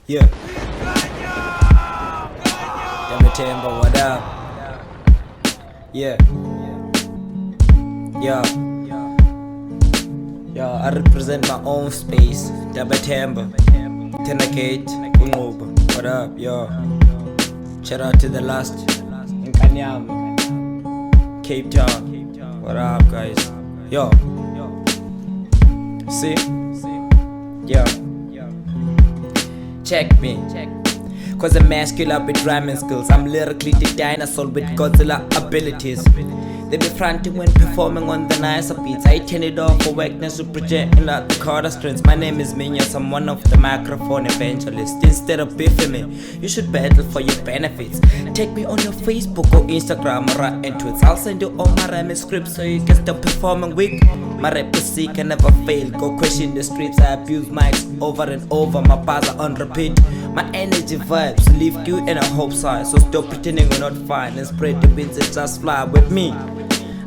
Yeah. Temba, what up? Yeah. I represent my own space. Temba. Tenakate, Ungoba. What up, yo? Shout out to the last in Kanyama, Cape Town. What up, guys? Yo. See? Yeah. Check me. Cause I'm masculine with rhyming skills. I'm lyrically the dinosaur with Godzilla abilities. They be frantic when performing on the nicer beats. I turn it off for wackness to project in the Carter strings. My name is Minyas, I'm one of the microphone evangelists. Instead of beefing me, you should battle for your benefits. Take me on your Facebook or Instagram or and tweets. I'll send you all my rhyming scripts so you can stop performing weak. My rap is sick, I never fail. Go question the streets, I abuse mics over and over. My bars are on repeat. My energy vibes leave you in a hope side. So stop pretending we're not fine and spread the winds and just fly with me.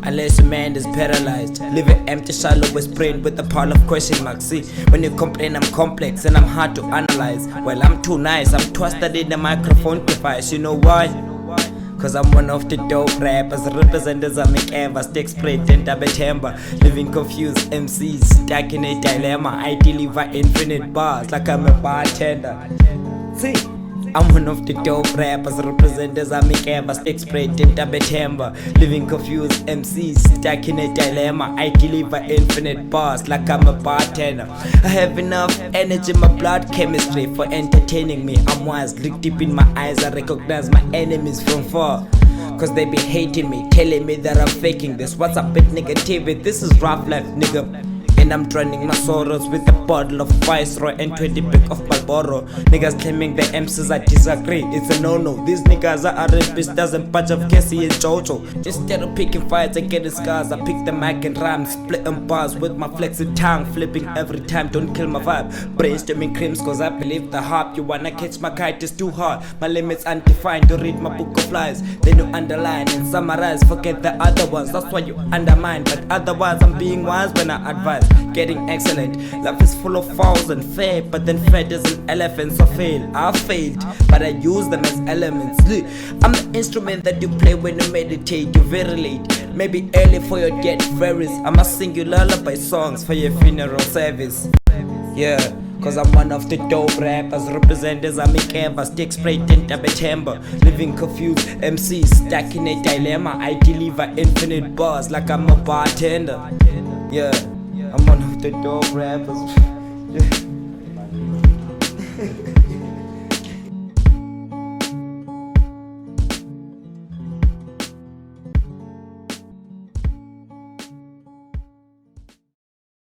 Unless your mind is paralyzed, live an empty shallow with brain with a pile of question marks. See, when you complain I'm complex and I'm hard to analyze. Well, I'm too nice, I'm twisted in the microphone device. You know why? Cause I'm one of the dope rappers, representatives I make ever. Stick straight and Temba, living confused MCs, stuck in a dilemma. I deliver infinite bars like I'm a bartender. See, I'm one of the dope rappers, representatives I make ever. Stick straight and Temba, living confused MCs, stuck in a dilemma. I deliver infinite bars like I'm a bartender. I have enough energy, my blood chemistry for entertaining me. I'm wise, look deep in my eyes, I recognize my enemies from far. Cause they be hating me, telling me that I'm faking this. What's up with negativity? This is rough life, nigga. And I'm drowning my sorrows with a bottle of Viceroy and 20 pack of Marlboro. Niggas claiming the MCs, I disagree, it's a no-no. These niggas are rapists, doesn't bunch of Cassie and Jojo. Instead of picking fights and getting scars, I pick the mic and rhyme, splitting bars with my flexing tongue, flipping every time, don't kill my vibe. Brainstorming creams cause I believe the hype. You wanna catch my kite, it's too hard, my limits undefined. To read my book of lies, then you underline and summarize, forget the other ones, that's why you undermine. But otherwise I'm being wise when I advise, getting excellent. Life is full of fouls and fair, but then fed as an elephant, so fail. I failed, but I use them as elements. I'm the instrument that you play when you meditate. You're very late, maybe early for your dead fairies. I'ma sing you lullaby songs for your funeral service. Yeah, cause I'm one of the dope rappers, representatives I make ever. Stick straight in Temba, living confused MCs, stuck in a dilemma. I deliver infinite bars like I'm a bartender. Yeah, I'm one of the dope rappers. Yeah.